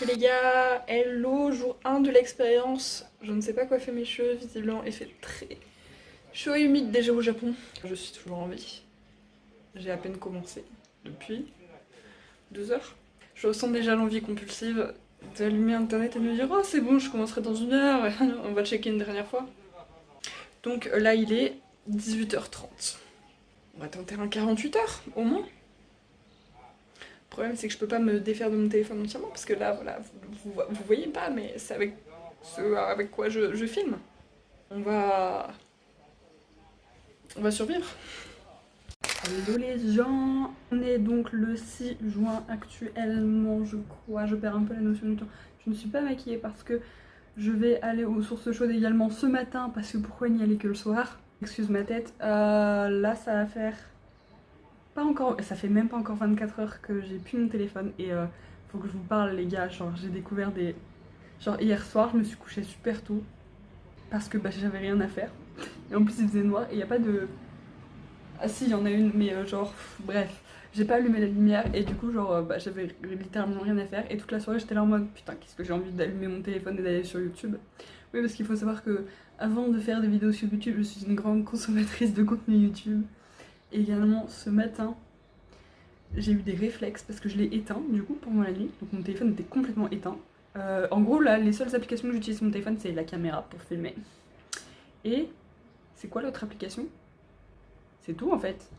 Ok les gars, hello, jour 1 de l'expérience. Je ne sais pas quoi faire mes cheveux, visiblement il fait très chaud et humide déjà au Japon. Je suis toujours en vie. J'ai à peine commencé depuis 2 heures. Je ressens déjà l'envie compulsive d'allumer internet et de me dire oh c'est bon, je commencerai dans 1 heure, on va checker une dernière fois. Donc là il est 18h30. On va tenter un 48 heures au moins. Le problème c'est que je peux pas me défaire de mon téléphone entièrement parce que là voilà, vous voyez pas mais c'est avec ce avec quoi je filme. On va... On va survivre. Hello les gens, on est donc le 6 juin actuellement, je crois, je perds un peu la notion du temps. Je ne suis pas maquillée parce que je vais aller aux sources chaudes également ce matin parce que pourquoi n'y aller que le soir? Excuse ma tête, là ça va faire pas encore, ça fait même pas encore 24 heures que j'ai plus mon téléphone et faut que je vous parle les gars, genre j'ai découvert des... Genre hier soir je me suis couchée super tôt parce que bah, j'avais rien à faire et en plus il faisait noir et il n'y a pas de... Ah si, il y en a une, mais genre, bref, j'ai pas allumé la lumière et du coup, genre, bah, j'avais littéralement rien à faire. Et toute la soirée, j'étais là en mode putain, qu'est-ce que j'ai envie d'allumer mon téléphone et d'aller sur YouTube. Oui, parce qu'il faut savoir que avant de faire des vidéos sur YouTube, je suis une grande consommatrice de contenu YouTube. Et également, ce matin, j'ai eu des réflexes parce que je l'ai éteint du coup pendant la nuit. Donc mon téléphone était complètement éteint. En gros, là, les seules applications que j'utilise sur mon téléphone, c'est la caméra pour filmer. Et c'est quoi l'autre application? C'est tout en fait.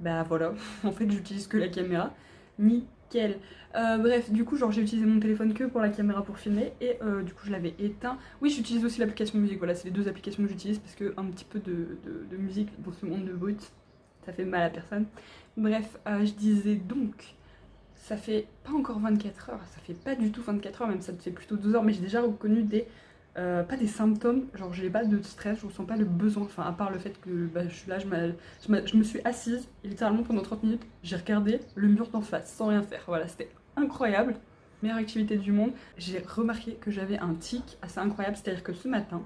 Bah voilà, en fait j'utilise que la caméra. Nickel. Bref, du coup genre j'ai utilisé mon téléphone que pour la caméra pour filmer et du coup je l'avais éteint. Oui, j'utilise aussi l'application musique, voilà, c'est les deux applications que j'utilise parce que un petit peu de musique dans ce monde de brut, ça fait mal à personne. Bref, je disais donc, ça fait pas encore 24 heures, ça fait pas du tout 24 heures, même ça fait plutôt 12 heures, mais j'ai déjà reconnu des... pas des symptômes, genre j'ai pas de stress, je ressens pas le besoin, enfin à part le fait que bah, je suis là, je me suis assise et littéralement pendant 30 minutes j'ai regardé le mur d'en face sans rien faire, voilà c'était incroyable, meilleure activité du monde. J'ai remarqué que j'avais un tic assez incroyable, c'est à dire que ce matin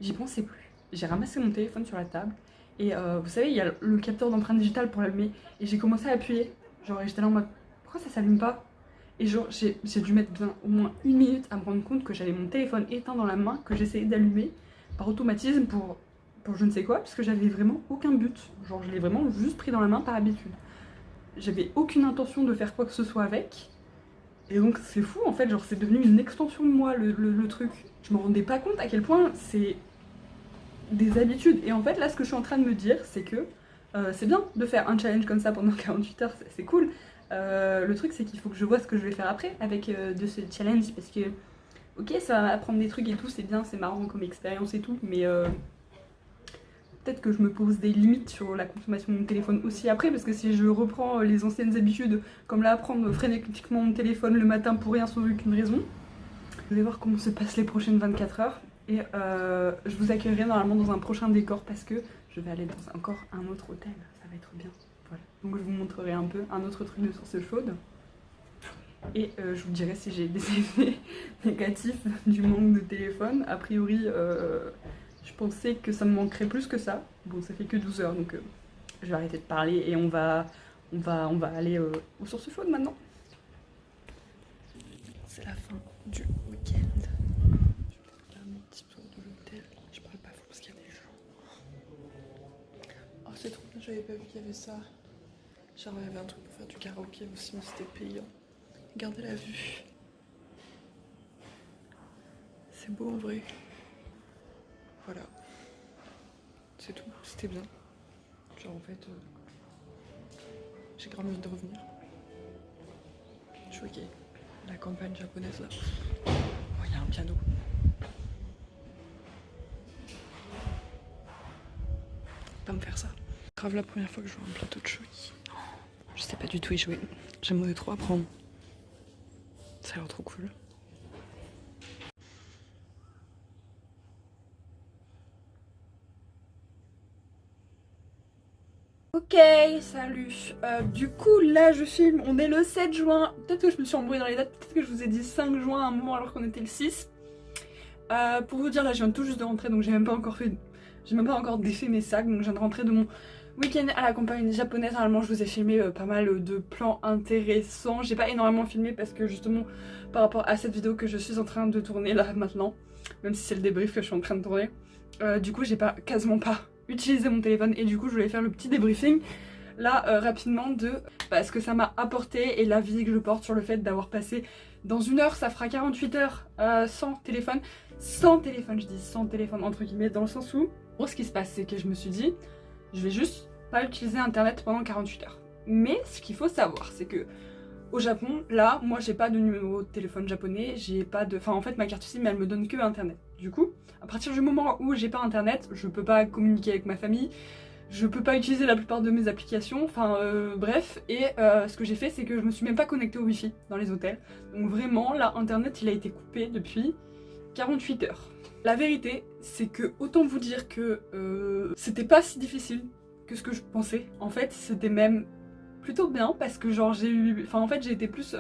j'y pensais plus, j'ai ramassé mon téléphone sur la table et vous savez il y a le capteur d'empreinte digitale pour l'allumer et j'ai commencé à appuyer, genre j'étais là en mode pourquoi ça s'allume pas? Et genre, j'ai dû mettre bien, au moins 1 minute à me rendre compte que j'avais mon téléphone éteint dans la main, que j'essayais d'allumer par automatisme pour je ne sais quoi, parce que j'avais vraiment aucun but. Genre, je l'ai vraiment juste pris dans la main par habitude. J'avais aucune intention de faire quoi que ce soit avec. Et donc, c'est fou en fait, genre, c'est devenu une extension de moi le truc. Je me rendais pas compte à quel point c'est des habitudes. Et en fait, là, ce que je suis en train de me dire, c'est que c'est bien de faire un challenge comme ça pendant 48 heures, c'est cool. Le truc c'est qu'il faut que je vois ce que je vais faire après avec de ce challenge parce que ok ça va apprendre des trucs et tout, c'est bien, c'est marrant comme expérience et tout, mais peut-être que je me pose des limites sur la consommation de mon téléphone aussi après, parce que si je reprends les anciennes habitudes comme là prendre frénétiquement mon téléphone le matin pour rien sans aucune raison, je vais voir comment se passent les prochaines 24 heures et je vous accueillerai normalement dans un prochain décor parce que je vais aller dans encore un autre hôtel, ça va être bien. Voilà. Donc je vous montrerai un peu un autre truc de source chaude et je vous dirai si j'ai des effets négatifs du manque de téléphone. A priori je pensais que ça me manquerait plus que ça. Bon ça fait que 12 heures donc je vais arrêter de parler et on va aller aux sources chaudes maintenant. C'est la fin du week-end. Je vais faire un petit tour de l'hôtel. Je parle pas fort parce qu'il y a des gens. Oh c'est trop bien, j'avais pas vu qu'il y avait ça. Genre il y avait un truc pour faire du karaoké aussi mais c'était payant. Regardez la vue. C'est beau en vrai. Voilà. C'est tout, c'était bien. Genre en fait j'ai grave envie de revenir. Je suis ok. La campagne japonaise là. Oh il y a un piano. Pas me faire ça. Grave la première fois que je joue un plateau de shogi. Je sais pas du tout y jouer. J'aimerais trop apprendre. Ça a l'air trop cool. Ok, salut. Du coup, là je filme, on est le 7 juin. Peut-être que je me suis embrouillée dans les dates, peut-être que je vous ai dit 5 juin à un moment alors qu'on était le 6. Pour vous dire, là je viens tout juste de rentrer donc j'ai même pas encore fait J'ai même pas encore défait mes sacs, donc je viens de rentrer de mon week-end à la campagne japonaise. Normalement je vous ai filmé pas mal de plans intéressants. J'ai pas énormément filmé parce que justement par rapport à cette vidéo que je suis en train de tourner là maintenant, même si c'est le débrief que je suis en train de tourner, du coup j'ai quasiment pas utilisé mon téléphone et du coup je voulais faire le petit débriefing là rapidement de ce que ça m'a apporté et la vie que je porte sur le fait d'avoir passé dans une heure, ça fera 48 heures sans téléphone. Sans téléphone, je dis sans téléphone entre guillemets, dans le sens où, ce qui se passe c'est que je me suis dit, je vais juste pas utiliser internet pendant 48 heures. Mais ce qu'il faut savoir c'est que au Japon, là, moi j'ai pas de numéro de téléphone japonais, j'ai pas de... Enfin en fait ma carte SIM elle me donne que internet. Du coup, à partir du moment où j'ai pas internet, je peux pas communiquer avec ma famille, je peux pas utiliser la plupart de mes applications, enfin bref, et ce que j'ai fait c'est que je me suis même pas connectée au wifi dans les hôtels. Donc vraiment là internet il a été coupé depuis 48 heures. La vérité c'est que autant vous dire que c'était pas si difficile que ce que je pensais. En fait c'était même plutôt bien parce que genre j'ai eu... Enfin en fait j'ai été plus...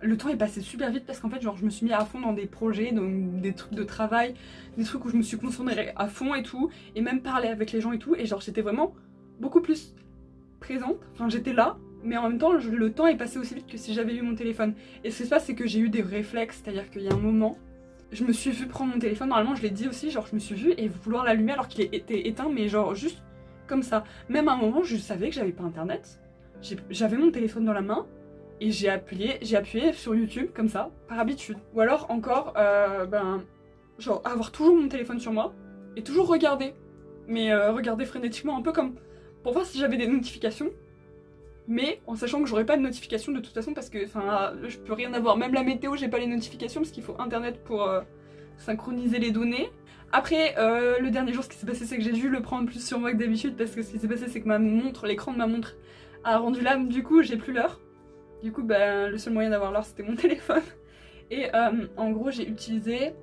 Le temps est passé super vite parce qu'en fait genre je me suis mis à fond dans des projets, donc des trucs de travail, des trucs où je me suis concentrée à fond et tout, et même parler avec les gens et tout, et genre j'étais vraiment beaucoup plus présente, enfin j'étais là, mais en même temps le temps est passé aussi vite que si j'avais eu mon téléphone. Et ce qui se passe c'est que j'ai eu des réflexes, c'est-à-dire qu'il y a un moment, je me suis vue prendre mon téléphone, normalement je l'ai dit aussi, genre je me suis vue et vouloir l'allumer alors qu'il était éteint, mais genre juste comme ça. Même à un moment je savais que j'avais pas internet, j'avais mon téléphone dans la main, et j'ai appuyé sur YouTube comme ça, par habitude. Ou alors encore, genre avoir toujours mon téléphone sur moi et toujours regarder. Mais regarder frénétiquement, un peu comme pour voir si j'avais des notifications. Mais en sachant que j'aurais pas de notifications de toute façon parce que je peux rien avoir. Même la météo, j'ai pas les notifications parce qu'il faut internet pour synchroniser les données. Après, le dernier jour, ce qui s'est passé, c'est que j'ai dû le prendre plus sur moi que d'habitude parce que ce qui s'est passé, c'est que ma montre, l'écran de ma montre a rendu l'âme, du coup j'ai plus l'heure. Du coup, le seul moyen d'avoir l'heure, c'était mon téléphone. Et en gros, j'ai utilisé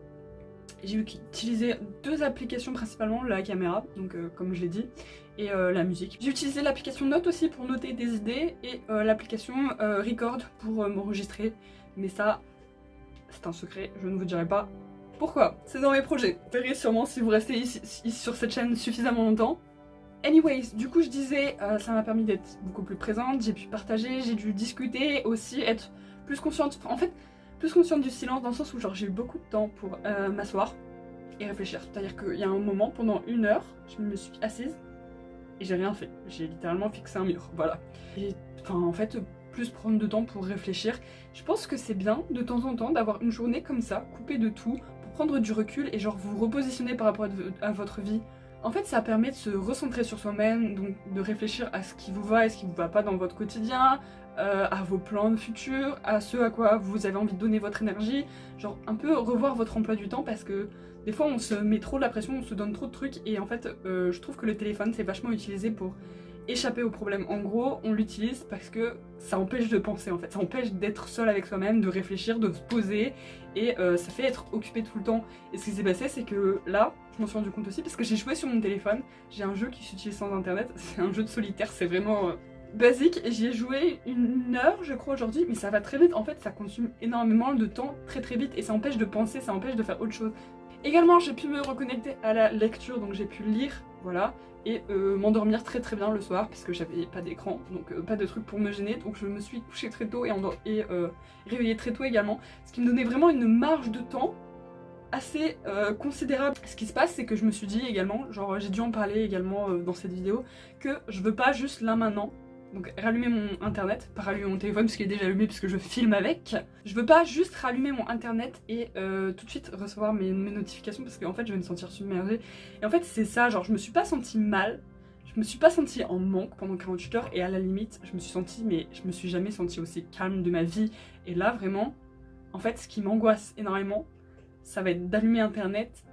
2 applications principalement, la caméra, donc comme je l'ai dit, et la musique. J'ai utilisé l'application Note aussi pour noter des idées, et l'application Record pour m'enregistrer. Mais ça, c'est un secret, je ne vous dirai pas pourquoi. C'est dans mes projets. Vous verrez sûrement si vous restez ici sur cette chaîne suffisamment longtemps. Anyways, du coup je disais, ça m'a permis d'être beaucoup plus présente, j'ai pu partager, j'ai dû discuter, aussi être plus consciente, en fait, plus consciente du silence dans le sens où genre j'ai eu beaucoup de temps pour m'asseoir et réfléchir. C'est-à-dire qu'il y a un moment, pendant 1 heure, je me suis assise et j'ai rien fait. J'ai littéralement fixé un mur, voilà. Et enfin en fait, plus prendre de temps pour réfléchir. Je pense que c'est bien de temps en temps d'avoir une journée comme ça, coupée de tout, pour prendre du recul et genre vous repositionner par rapport à votre vie. En fait, ça permet de se recentrer sur soi-même, donc de réfléchir à ce qui vous va et ce qui vous va pas dans votre quotidien, à vos plans de futur, à ce à quoi vous avez envie de donner votre énergie, genre un peu revoir votre emploi du temps parce que des fois on se met trop de la pression, on se donne trop de trucs et en fait je trouve que le téléphone c'est vachement utilisé pour échapper aux problèmes. En gros, on l'utilise parce que ça empêche de penser en fait, ça empêche d'être seul avec soi-même, de réfléchir, de se poser et ça fait être occupé tout le temps. Et ce qui s'est passé c'est que là, je m'en suis rendu compte aussi parce que j'ai joué sur mon téléphone, j'ai un jeu qui s'utilise sans internet, c'est un jeu de solitaire, c'est vraiment basique, j'y ai joué 1 heure je crois aujourd'hui, mais ça va très vite en fait, ça consomme énormément de temps très vite et ça empêche de penser, ça empêche de faire autre chose. Également j'ai pu me reconnecter à la lecture, donc j'ai pu lire, voilà, et m'endormir très bien le soir parce que j'avais pas d'écran, donc pas de truc pour me gêner, donc je me suis couchée très tôt et réveillée très tôt également, ce qui me donnait vraiment une marge de temps assez considérable. Ce qui se passe c'est que je me suis dit également, genre j'ai dû en parler également dans cette vidéo, que je veux pas juste là maintenant, donc rallumer mon internet, pas rallumer mon téléphone parce qu'il est déjà allumé puisque je filme avec. Je veux pas juste rallumer mon internet et tout de suite recevoir mes notifications parce qu'en fait je vais me sentir submergée. Et en fait c'est ça, genre je me suis pas sentie mal, je me suis pas sentie en manque pendant 48 heures et à la limite je me suis sentie, mais je me suis jamais sentie aussi calme de ma vie. Et là vraiment, en fait ce qui m'angoisse énormément, ça va être d'allumer internet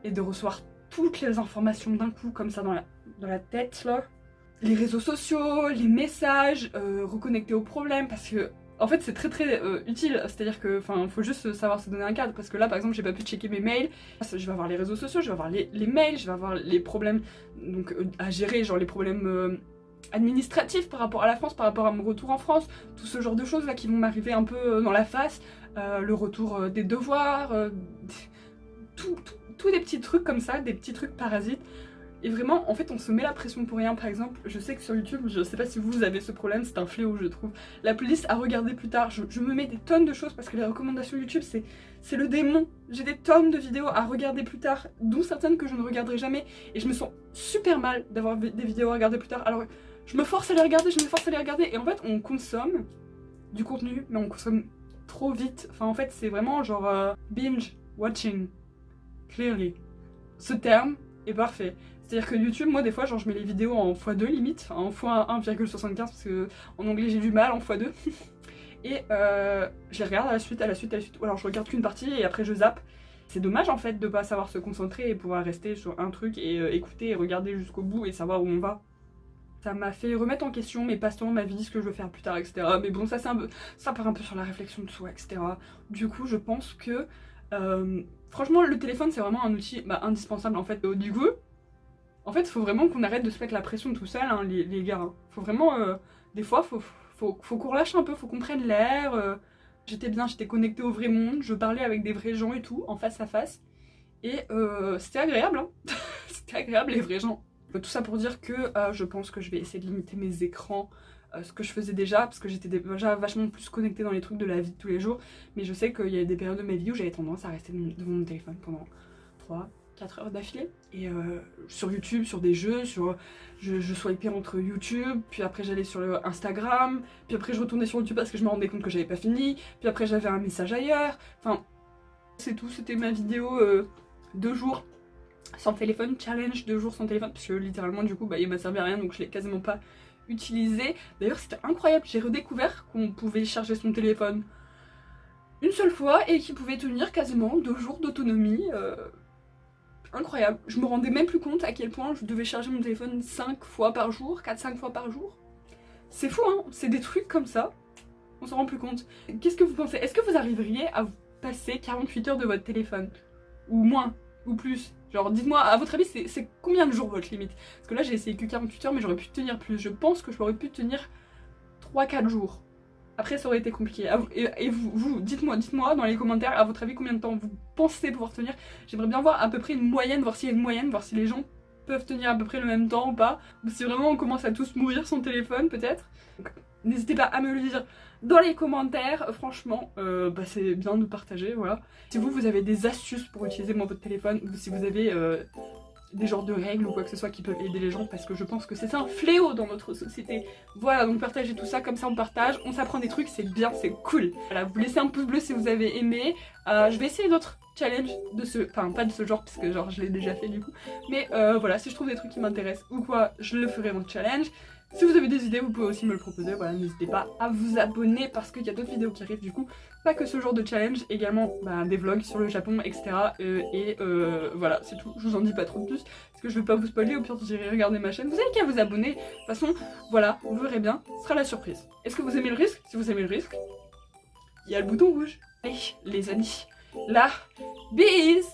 et de recevoir toutes les informations d'un coup comme ça dans la tête là. Les réseaux sociaux, les messages, reconnecter aux problèmes parce que en fait c'est très utile, c'est-à-dire que faut juste savoir se donner un cadre parce que là par exemple j'ai pas pu checker mes mails, je vais avoir les réseaux sociaux, je vais avoir les mails, je vais avoir les problèmes donc à gérer, genre les problèmes administratifs par rapport à la France, par rapport à mon retour en France, tout ce genre de choses là qui vont m'arriver un peu dans la face, le retour des devoirs, tous des petits trucs comme ça, des petits trucs parasites Et vraiment, en fait, on se met la pression pour rien. Par exemple, je sais que sur YouTube, je sais pas si vous avez ce problème, c'est un fléau, je trouve. La playlist à regarder plus tard, je me mets des tonnes de choses parce que les recommandations YouTube, c'est le démon. J'ai des tonnes de vidéos à regarder plus tard, dont certaines que je ne regarderai jamais. Et je me sens super mal d'avoir des vidéos à regarder plus tard. Alors, je me force à les regarder, je me force à les regarder. Et en fait, on consomme du contenu, mais on consomme trop vite. Enfin, en fait, c'est vraiment genre binge watching, clearly. Ce terme est parfait. C'est-à-dire que YouTube, moi, des fois, genre, je mets les vidéos en x2 limite, enfin, en x1,75 parce que en anglais j'ai du mal en x2. Et je les regarde à la suite. Ou alors je regarde qu'une partie et après je zappe. C'est dommage en fait de pas savoir se concentrer et pouvoir rester sur un truc et écouter et regarder jusqu'au bout et savoir où on va. Ça m'a fait remettre en question mes passe-temps, ma vie, ce que je veux faire plus tard, etc. Mais bon, ça part un peu sur la réflexion de soi, etc. Du coup, je pense que franchement, le téléphone c'est vraiment un outil indispensable en fait. Du coup, en fait, faut vraiment qu'on arrête de se mettre la pression tout seul, hein, les gars. Hein. Faut vraiment, des fois, faut qu'on relâche un peu, faut qu'on prenne l'air. J'étais bien, j'étais connectée au vrai monde, je parlais avec des vrais gens et tout, en face à face. Et c'était agréable, hein. C'était agréable les vrais gens. Tout ça pour dire que je pense que je vais essayer de limiter mes écrans, ce que je faisais déjà, parce que j'étais déjà vachement plus connectée dans les trucs de la vie de tous les jours. Mais je sais qu'il y a des périodes de ma vie où j'avais tendance à rester devant mon téléphone pendant 3-4 heures d'affilée. Et sur YouTube, sur des jeux, je swipais entre YouTube, puis après j'allais sur le Instagram, puis après je retournais sur YouTube parce que je me rendais compte que j'avais pas fini, puis après j'avais un message ailleurs. Enfin, c'est tout, c'était ma vidéo 2 jours sans téléphone, challenge 2 jours sans téléphone, parce que littéralement du coup il m'a servi à rien donc je l'ai quasiment pas utilisé. D'ailleurs c'était incroyable, j'ai redécouvert qu'on pouvait charger son téléphone une seule fois et qu'il pouvait tenir quasiment 2 jours d'autonomie. Incroyable, je me rendais même plus compte à quel point je devais charger mon téléphone 5 fois par jour, 4-5 fois par jour. C'est fou hein, c'est des trucs comme ça, on s'en rend plus compte. Qu'est-ce que vous pensez? Est-ce que vous arriveriez à passer 48 heures de votre téléphone? Ou moins? Ou plus? Genre dites-moi, à votre avis c'est combien de jours votre limite? Parce que là j'ai essayé que 48 heures mais j'aurais pu tenir plus. Je pense que j'aurais pu tenir 3-4 jours. Après ça aurait été compliqué. Et vous dites-moi dans les commentaires à votre avis combien de temps vous pensez pouvoir tenir. J'aimerais bien voir à peu près une moyenne, voir s'il y a une moyenne, voir si les gens peuvent tenir à peu près le même temps ou pas. Ou si vraiment on commence à tous mourir sans téléphone peut-être. N'hésitez pas à me le dire dans les commentaires, franchement, c'est bien de partager, voilà. Si vous avez des astuces pour utiliser votre téléphone, ou si vous avez des genres de règles ou quoi que ce soit qui peuvent aider les gens, parce que je pense que c'est un fléau dans notre société. Voilà, donc partagez tout ça, comme ça on partage, on s'apprend des trucs, c'est bien, c'est cool. Voilà, vous laissez un pouce bleu si vous avez aimé. Je vais essayer d'autres challenges de enfin pas de ce genre, parce que genre je l'ai déjà fait du coup. Mais voilà, si je trouve des trucs qui m'intéressent ou quoi, je le ferai en challenge. Si vous avez des idées, vous pouvez aussi me le proposer, voilà, n'hésitez pas à vous abonner parce qu'il y a d'autres vidéos qui arrivent du coup, pas que ce genre de challenge, également des vlogs sur le Japon, etc. Voilà, c'est tout, je vous en dis pas trop de plus, parce que je vais pas vous spoiler, au pire vous irez regarder ma chaîne, vous avez qu'à vous abonner, de toute façon, voilà, vous verrez bien, ce sera la surprise. Est-ce que vous aimez le risque? Si vous aimez le risque, il y a le bouton rouge. Allez, les amis, là, bis!